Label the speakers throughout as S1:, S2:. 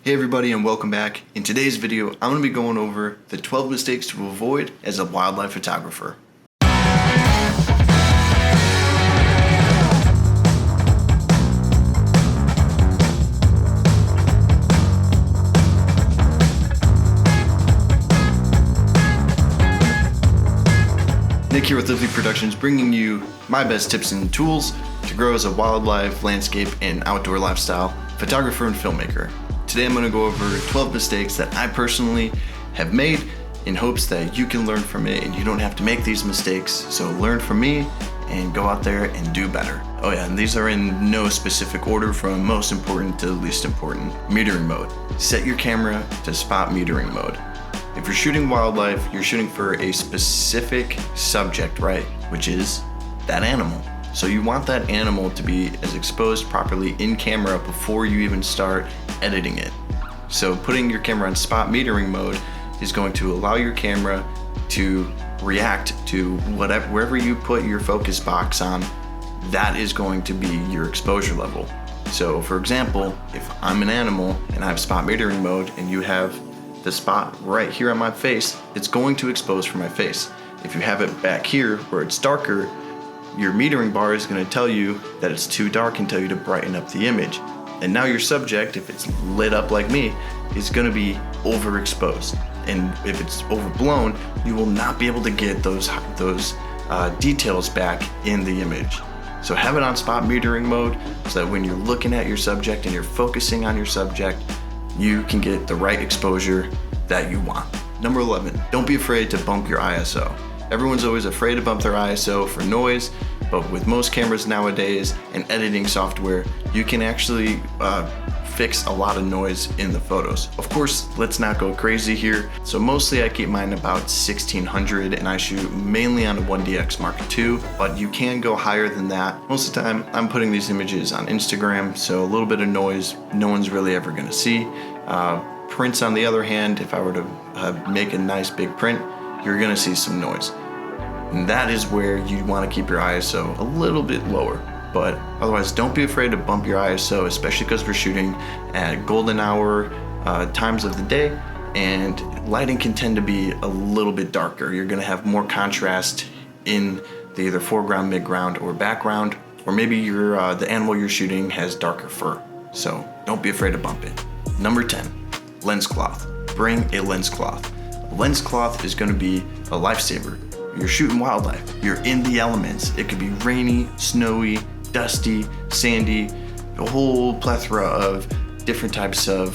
S1: Hey everybody and welcome back. In today's video, I'm going to be going over the 12 mistakes to avoid as a wildlife photographer. Nick here with Lively Productions, bringing you my best tips and tools to grow as a wildlife, landscape, and outdoor lifestyle photographer and filmmaker. Today I'm going to go over 12 mistakes that I personally have made in hopes that you can learn from it and you don't have to make these mistakes. So learn from me and go out there and do better. Oh yeah, and these are in no specific order from most important to least important. Metering mode. Set your camera to spot metering mode. If you're shooting wildlife, you're shooting for a specific subject, right? Which is that animal. So you want that animal to be as exposed properly in camera before you even start editing it. So putting your camera on spot metering mode is going to allow your camera to react to wherever you put your focus box on, that is going to be your exposure level. So for example, if I'm an animal and I have spot metering mode and you have the spot right here on my face, it's going to expose for my face. If you have it back here where it's darker, your metering bar is going to tell you that it's too dark and tell you to brighten up the image. And now your subject, if it's lit up like me, is going to be overexposed. And if it's overblown, you will not be able to get those details back in the image. So have it on spot metering mode so that when you're looking at your subject and you're focusing on your subject, you can get the right exposure that you want. Number 11, don't be afraid to bump your ISO. Everyone's always afraid to bump their ISO for noise, but with most cameras nowadays and editing software, you can actually fix a lot of noise in the photos. Of course, let's not go crazy here. So mostly I keep mine about 1600 and I shoot mainly on a 1DX Mark II, but you can go higher than that. Most of the time I'm putting these images on Instagram, so a little bit of noise no one's really ever gonna see. Prints on the other hand, if I were to make a nice big print, you're gonna see some noise. And that is where you wanna keep your ISO a little bit lower. But otherwise, don't be afraid to bump your ISO, especially because we're shooting at golden hour times of the day, and lighting can tend to be a little bit darker. You're gonna have more contrast in the either foreground, midground, or background, or maybe the animal you're shooting has darker fur. So don't be afraid to bump it. Number 10, lens cloth. Bring a lens cloth. A lens cloth is gonna be a lifesaver. You're shooting wildlife, you're in the elements. It could be rainy, snowy, dusty, sandy, a whole plethora of different types of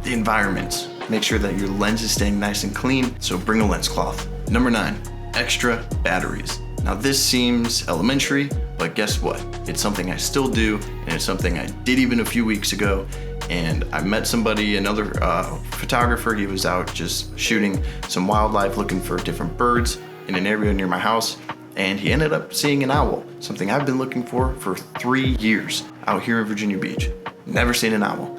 S1: environments. Make sure that your lens is staying nice and clean, so bring a lens cloth. Number 9, extra batteries. Now this seems elementary, but guess what? It's something I still do, and it's something I did even a few weeks ago. And I met somebody, another photographer. He was out just shooting some wildlife, looking for different birds in an area near my house. And he ended up seeing an owl, something I've been looking for 3 years out here in Virginia Beach. Never seen an owl.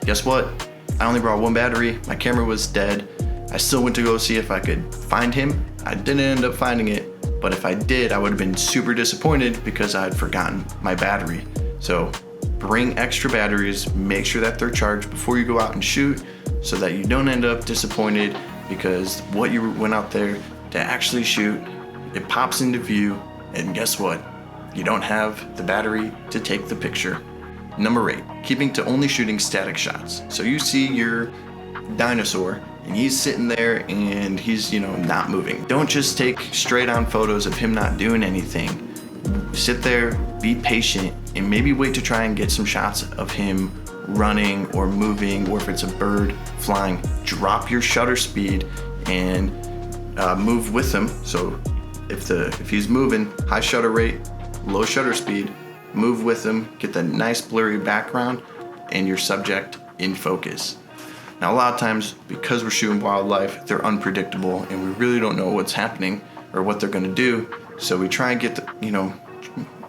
S1: Guess what? I only brought one battery. My camera was dead. I still went to go see if I could find him. I didn't end up finding it, but if I did, I would have been super disappointed because I had forgotten my battery. So bring extra batteries, make sure that they're charged before you go out and shoot so that you don't end up disappointed because what you went out there to actually shoot, it pops into view, and guess what? You don't have the battery to take the picture. Number 8, keeping to only shooting static shots. So you see your dinosaur and he's sitting there and he's, not moving. Don't just take straight on photos of him not doing anything. Sit there, be patient, and maybe wait to try and get some shots of him running or moving, or if it's a bird flying, drop your shutter speed and move with him. So if he's moving, high shutter rate, low shutter speed, move with him, get that nice blurry background and your subject in focus. Now a lot of times, because we're shooting wildlife, they're unpredictable and we really don't know what's happening or what they're gonna do. So we try and get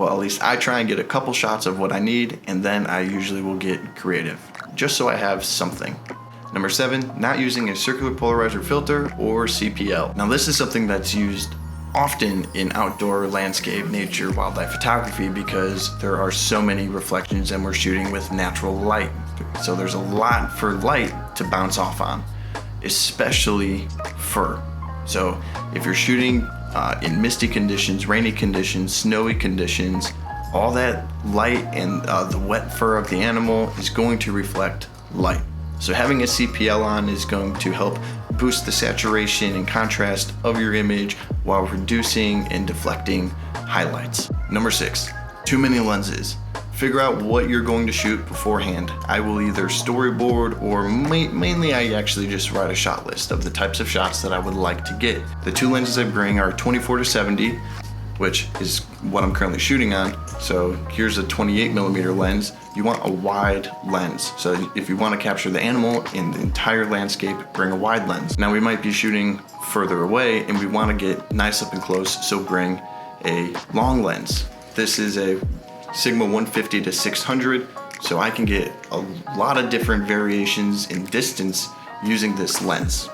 S1: at least I try and get a couple shots of what I need, and then I usually will get creative, just so I have something. Number 7, not using a circular polarizer filter or CPL. Now this is something that's used often in outdoor landscape, nature, wildlife photography because there are so many reflections and we're shooting with natural light. So there's a lot for light to bounce off on, especially fur. So if you're shooting in misty conditions, rainy conditions, snowy conditions, all that light and the wet fur of the animal is going to reflect light. So having a CPL on is going to help boost the saturation and contrast of your image while reducing and deflecting highlights. Number 6, too many lenses. Figure out what you're going to shoot beforehand. I will either storyboard or mainly I actually just write a shot list of the types of shots that I would like to get. The 2 lenses I bring are 24-70, which is what I'm currently shooting on. So here's a 28mm lens. You want a wide lens. So if you want to capture the animal in the entire landscape, bring a wide lens. Now we might be shooting further away and we want to get nice up and close, so bring a long lens. This is a Sigma 150-600, so I can get a lot of different variations in distance using this lens.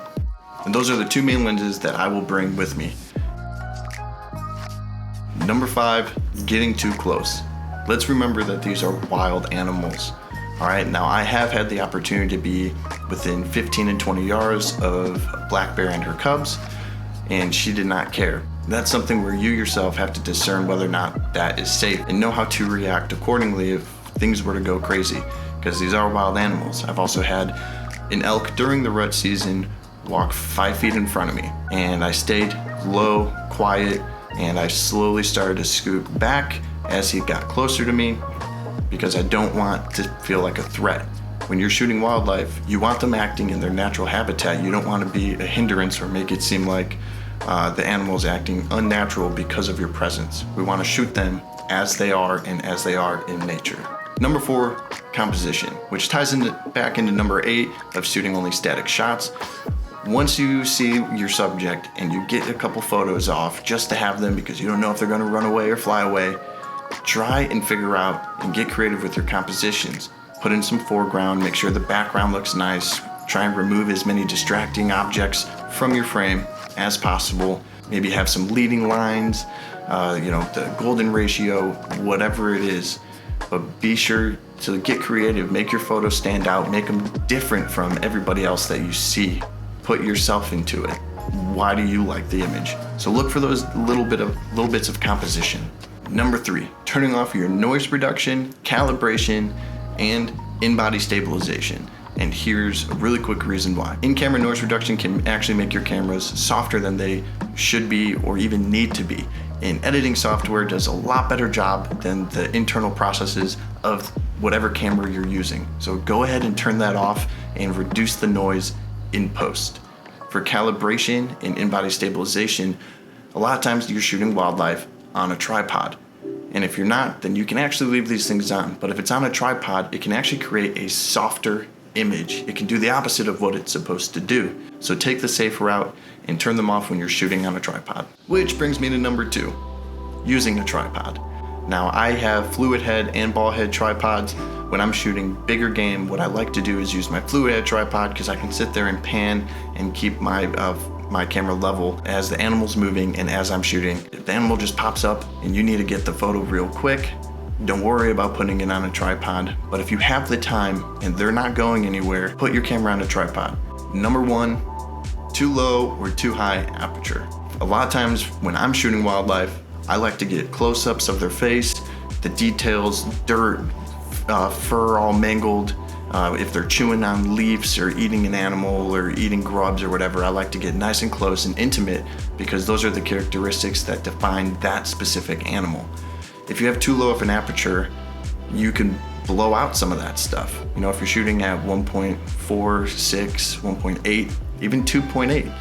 S1: And those are the 2 main lenses that I will bring with me. Number 5, getting too close. Let's remember that these are wild animals. All right, now I have had the opportunity to be within 15 and 20 yards of a black bear and her cubs, and she did not care. That's something where you yourself have to discern whether or not that is safe and know how to react accordingly if things were to go crazy, because these are wild animals. I've also had an elk during the rut season walk 5 feet in front of me, and I stayed low, quiet, and I slowly started to scoot back as he got closer to me because I don't want to feel like a threat. When you're shooting wildlife, you want them acting in their natural habitat. You don't want to be a hindrance or make it seem like the animal's acting unnatural because of your presence. We want to shoot them as they are and as they are in nature. Number 4, composition, which ties back into number 8 of shooting only static shots. Once you see your subject and you get a couple photos off just to have them because you don't know if they're going to run away or fly away, try and figure out and get creative with your compositions. Put in some foreground, make sure the background looks nice, try and remove as many distracting objects from your frame as possible. Maybe have some leading lines, the golden ratio, whatever it is. But be sure to get creative, make your photos stand out, make them different from everybody else that you see. Put yourself into it. Why do you like the image? So look for those little bits of composition. Number 3, turning off your noise reduction, calibration, and in-body stabilization. And here's a really quick reason why. In-camera noise reduction can actually make your cameras softer than they should be or even need to be. And editing software does a lot better job than the internal processes of whatever camera you're using. So go ahead and turn that off and reduce the noise in post. For calibration and in-body stabilization, a lot of times you're shooting wildlife on a tripod. And if you're not, then you can actually leave these things on. But if it's on a tripod, it can actually create a softer image. It can do the opposite of what it's supposed to do. So take the safe route and turn them off when you're shooting on a tripod. Which brings me to number 2, using a tripod. Now I have fluid head and ball head tripods. When I'm shooting bigger game, what I like to do is use my fluid head tripod because I can sit there and pan and keep my camera level as the animal's moving and as I'm shooting. If the animal just pops up and you need to get the photo real quick, don't worry about putting it on a tripod. But if you have the time and they're not going anywhere, put your camera on a tripod. Number 1, too low or too high aperture. A lot of times when I'm shooting wildlife, I like to get close-ups of their face, the details, dirt, fur all mangled. If they're chewing on leaves or eating an animal or eating grubs or whatever, I like to get nice and close and intimate because those are the characteristics that define that specific animal. If you have too low of an aperture, you can blow out some of that stuff. If you're shooting at 1.46, 1.8, even 2.8.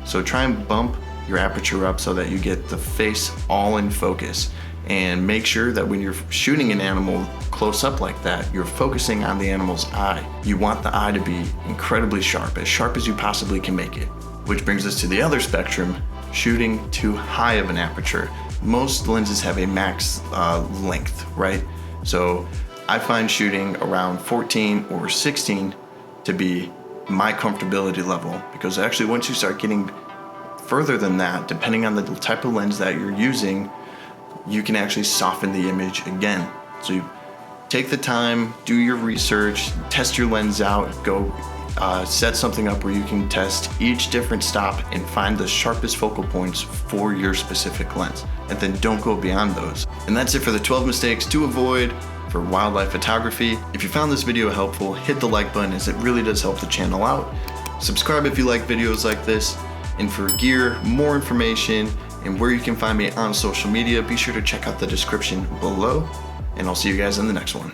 S1: So try and bump your aperture up so that you get the face all in focus. And make sure that when you're shooting an animal close up like that, you're focusing on the animal's eye. You want the eye to be incredibly sharp as you possibly can make it. Which brings us to the other spectrum, shooting too high of an aperture. Most lenses have a max length, right? So I find shooting around 14 or 16 to be my comfortability level, because actually once you start getting further than that, depending on the type of lens that you're using, you can actually soften the image again. So Take the time, do your research, test your lens out, go set something up where you can test each different stop and find the sharpest focal points for your specific lens. And then don't go beyond those. And that's it for the 12 mistakes to avoid for wildlife photography. If you found this video helpful, hit the like button as it really does help the channel out. Subscribe if you like videos like this. And for gear, more information, and where you can find me on social media, be sure to check out the description below. And I'll see you guys in the next one.